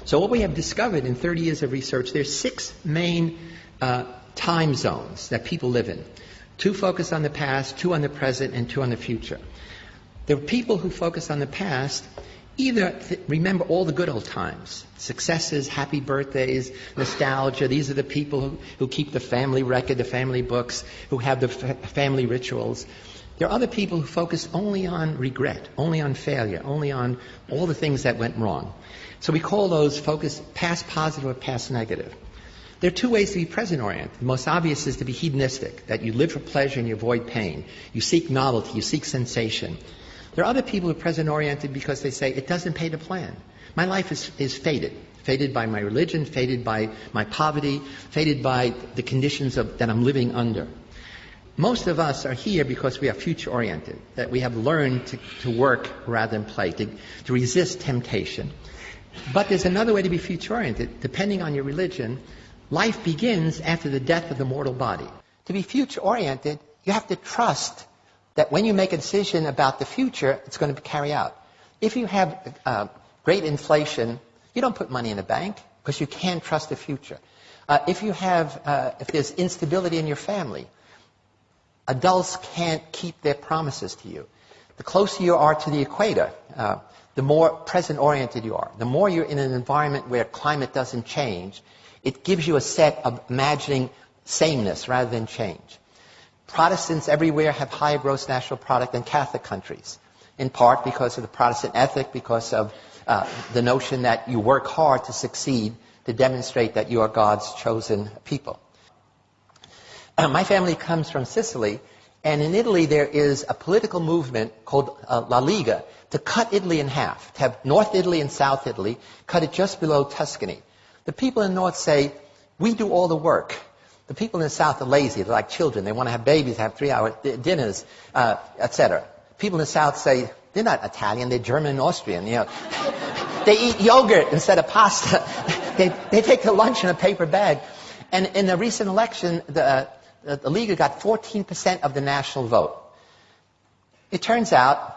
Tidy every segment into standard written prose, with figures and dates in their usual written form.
So what we have discovered in 30 years of research, there's 6 main time zones that people live in. 2 focus on the past, 2 on the present, and 2 on the future. The people who focus on the past either remember all the good old times, successes, happy birthdays, nostalgia. These are the people who keep the family record, the family books, who have the family rituals. There are other people who focus only on regret, only on failure, only on all the things that went wrong. So we call those focus past positive or past negative. There are 2 ways to be present-oriented. The most obvious is to be hedonistic, that you live for pleasure and you avoid pain. You seek novelty, you seek sensation. There are other people who are present-oriented because they say, it doesn't pay to plan. My life is fated. Fated by my religion, fated by my poverty, fated by the conditions that I'm living under. Most of us are here because we are future-oriented, that we have learned to work rather than play, to resist temptation. But there's another way to be future-oriented. Depending on your religion, life begins after the death of the mortal body. To be future-oriented, you have to trust that when you make a decision about the future, it's going to carry out. If you have great inflation, you don't put money in the bank because you can't trust the future. If there's instability in your family, adults can't keep their promises to you. The closer you are to the equator, the more present-oriented you are. The more you're in an environment where climate doesn't change, it gives you a set of imagining sameness rather than change. Protestants everywhere have higher gross national product than Catholic countries, in part because of the Protestant ethic, because of the notion that you work hard to succeed, to demonstrate that you are God's chosen people. My family comes from Sicily, and in Italy there is a political movement called La Liga to cut Italy in half, to have North Italy and South Italy, cut it just below Tuscany. The people in the North say, we do all the work. The people in the South are lazy. They're like children. They want to have babies, have 3-hour dinners, etc. People in the South say, they're not Italian, they're German and Austrian. You know. They eat yogurt instead of pasta. they take their lunch in a paper bag. And in the recent election, the Liga got 14% of the national vote. It turns out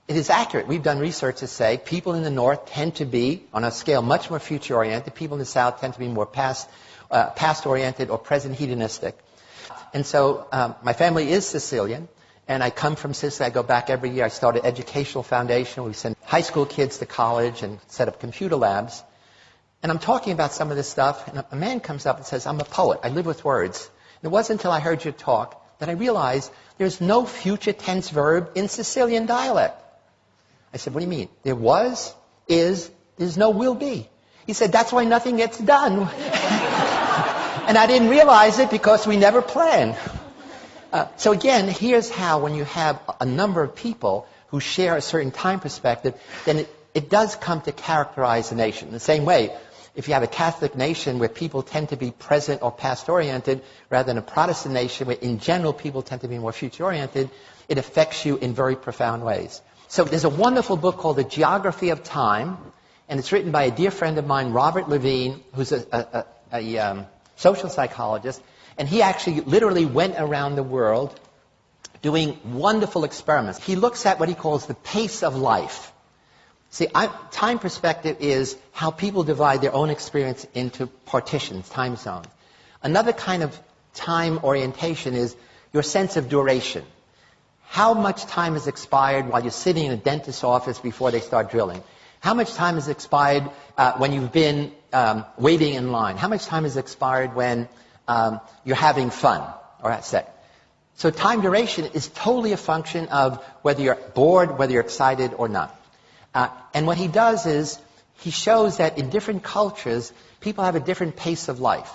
it is accurate. We've done research to say people in the North tend to be, on a scale much more future-oriented. People in the South tend to be more past-oriented or present hedonistic. And so my family is Sicilian, and I come from Sicily. I go back every year. I start an educational foundation. We send high school kids to college and set up computer labs. And I'm talking about some of this stuff, and a man comes up and says, I'm a poet. I live with words. And it wasn't until I heard you talk that I realized there's no future tense verb in Sicilian dialect. I said, what do you mean? There was, is, there's no will be. He said, that's why nothing gets done. And I didn't realize it because we never plan. So again, here's how when you have a number of people who share a certain time perspective, then it does come to characterize a nation. In the same way, if you have a Catholic nation where people tend to be present or past-oriented, rather than a Protestant nation where in general people tend to be more future-oriented, it affects you in very profound ways. So there's a wonderful book called The Geography of Time, and it's written by a dear friend of mine, Robert Levine, who's a social psychologist, and he actually literally went around the world doing wonderful experiments. He looks at what he calls the pace of life. See, time perspective is how people divide their own experience into partitions, time zones. Another kind of time orientation is your sense of duration. How much time has expired while you're sitting in a dentist's office before they start drilling? How much time has expired when you've been waiting in line? How much time has expired when you're having fun or at sex? So time duration is totally a function of whether you're bored, whether you're excited or not. And what he does is he shows that in different cultures, people have a different pace of life.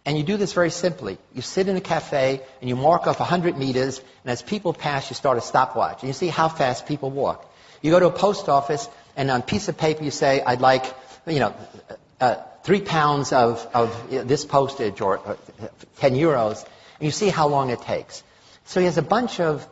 And you do this very simply. You sit in a cafe and you mark off 100 meters, and as people pass, you start a stopwatch. And you see how fast people walk. You go to a post office, and on a piece of paper you say, I'd like, 3 pounds of this postage or 10 euros. And you see how long it takes. So he has a bunch of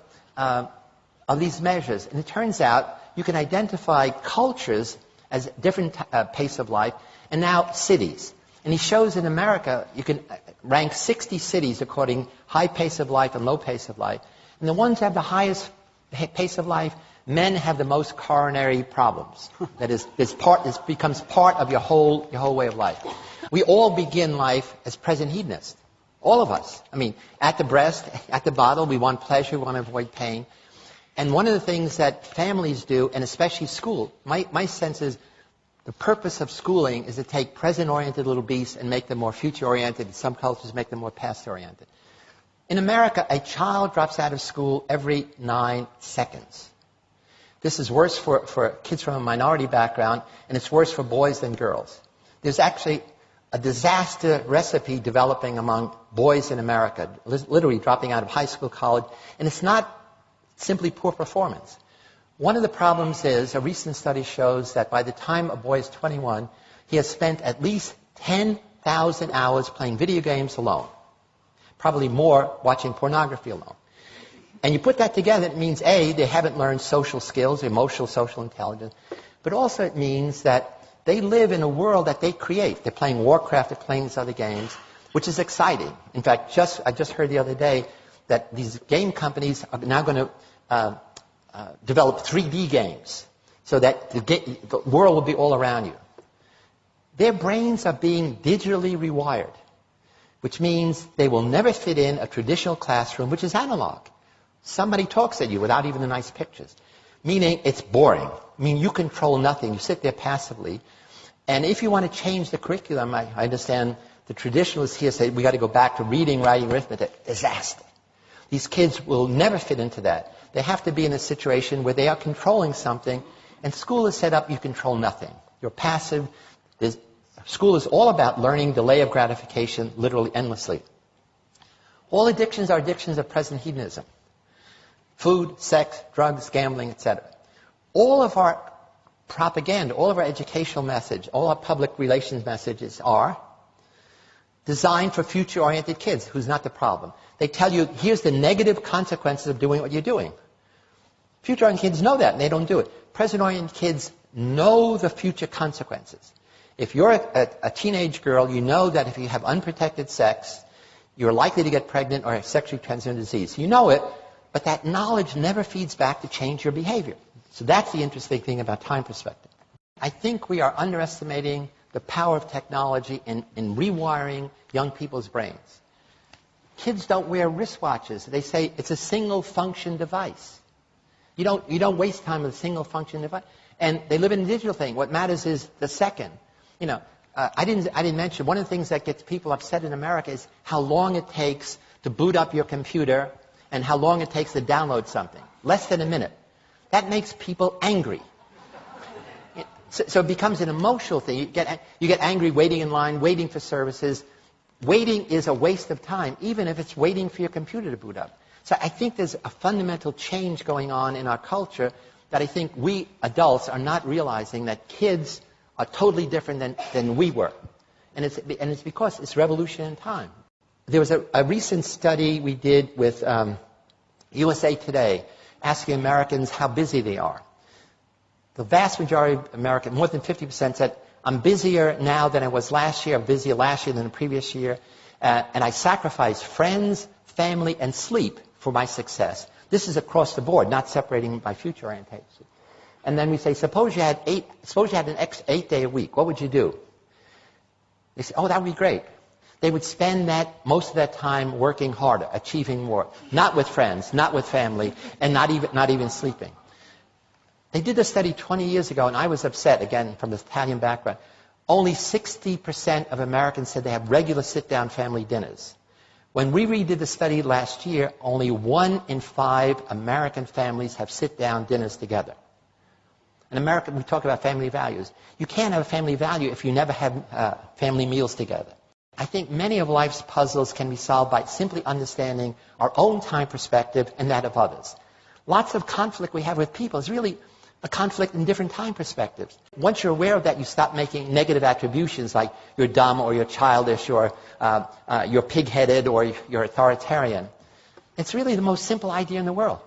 these measures. And it turns out you can identify cultures as different pace of life, and now cities. And he shows in America, you can rank 60 cities according high pace of life and low pace of life. And the ones that have the highest pace of life, men have the most coronary problems. That is, this becomes part of your whole way of life. We all begin life as present hedonists. All of us. I mean, at the breast, at the bottle, we want pleasure, we want to avoid pain. And one of the things that families do, and especially school, my sense is the purpose of schooling is to take present-oriented little beasts and make them more future-oriented. In some cultures, make them more past-oriented. In America, a child drops out of school every 9 seconds. This is worse for kids from a minority background, and it's worse for boys than girls. There's actually a disaster recipe developing among boys in America, literally dropping out of high school, college, and it's not simply poor performance. One of the problems is, a recent study shows that by the time a boy is 21, he has spent at least 10,000 hours playing video games alone. Probably more watching pornography alone. And you put that together, it means, A, they haven't learned social skills, emotional, social intelligence, but also it means that they live in a world that they create. They're playing Warcraft, they're playing these other games, which is exciting. In fact, I just heard the other day that these game companies are now going to develop 3D games so that the world will be all around you. Their brains are being digitally rewired, which means they will never fit in a traditional classroom, which is analog. Somebody talks at you without even the nice pictures, meaning it's boring. I mean, you control nothing. You sit there passively. And if you want to change the curriculum, I understand the traditionalists here say we got to go back to reading, writing, arithmetic. Disaster. These kids will never fit into that. They have to be in a situation where they are controlling something, and school is set up, you control nothing. You're passive. School is all about learning, delay of gratification, literally endlessly. All addictions are addictions of present hedonism. Food, sex, drugs, gambling, etc. All of our propaganda, all of our educational message, all our public relations messages are designed for future-oriented kids, who's not the problem. They tell you, here's the negative consequences of doing what you're doing. Future-oriented kids know that, and they don't do it. Present-oriented kids know the future consequences. If you're a teenage girl, you know that if you have unprotected sex, you're likely to get pregnant or have sexually transmitted disease. You know it, but that knowledge never feeds back to change your behavior. So that's the interesting thing about time perspective. I think we are underestimating the power of technology in rewiring young people's brains. Kids don't wear wristwatches. They say it's a single function device. You don't waste time with a single function device. And they live in a digital thing. What matters is the second. You know, I didn't mention one of the things that gets people upset in America is how long it takes to boot up your computer and how long it takes to download something. Less than a minute. That makes people angry. So it becomes an emotional thing. You get angry waiting in line, waiting for services. Waiting is a waste of time, even if it's waiting for your computer to boot up. So I think there's a fundamental change going on in our culture that I think we adults are not realizing, that kids are totally different than we were. And it's because it's revolution in time. There was a recent study we did with USA Today, asking Americans how busy they are. The vast majority of Americans, more than 50%, said, I'm busier now than I was last year, I'm busier last year than the previous year, and I sacrifice friends, family, and sleep for my success. This is across the board, not separating by future orientation. And then we say, suppose you had an 8-day a week, what would you do? They say, oh, that would be great. They would spend most of that time working harder, achieving more, not with friends, not with family, and not even sleeping. They did a study 20 years ago, and I was upset, again, from the Italian background. Only 60% of Americans said they have regular sit-down family dinners. When we redid the study last year, only 1 in 5 American families have sit-down dinners together. In America, we talk about family values. You can't have a family value if you never have family meals together. I think many of life's puzzles can be solved by simply understanding our own time perspective and that of others. Lots of conflict we have with people is really a conflict in different time perspectives. Once you're aware of that, you stop making negative attributions like you're dumb or you're childish or you're pig-headed or you're authoritarian. It's really the most simple idea in the world.